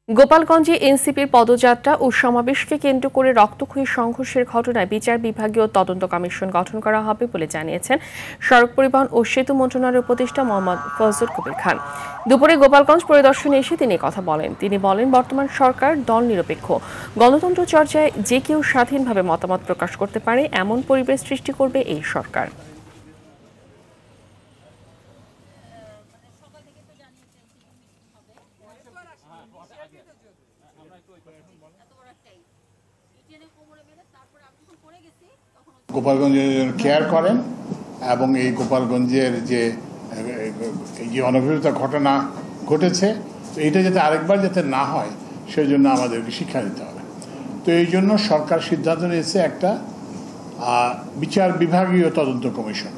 গোপালগঞ্জে এনসিপির পদযাত্রা ও সমাবেশকে কেন্দ্র করে রক্তক্ষয়ী সংঘর্ষের ঘটনায় বিচার বিভাগীয় তদন্ত কমিশন গঠন করা হবে বলে জানিয়েছেন সড়ক পরিবহন ও সেতু মন্ত্রণালয়ের উপদেষ্টা মোহাম্মদ ফজলুল কবির খান। দুপুরে গোপালগঞ্জ পরিদর্শনে এসে তিনি কথা বলেন। তিনি বলেন, বর্তমান সরকার দল নিরপেক্ষ, গণতন্ত্র চর্চায় যে কেউ স্বাধীনভাবে মতামত প্রকাশ করতে পারে এমন পরিবেশ সৃষ্টি করবে এই সরকার। গোপালগঞ্জের কেয়ার করেন এবং এই গোপালগঞ্জের যে অনভিপ্রেত ঘটনা ঘটেছে এইটা যাতে আরেকবার যাতে না হয় সেই জন্য আমাদেরকে শিক্ষা দিতে হবে। তো এই জন্য সরকার সিদ্ধান্ত নিয়েছে একটা বিচার বিভাগীয় তদন্ত কমিশন।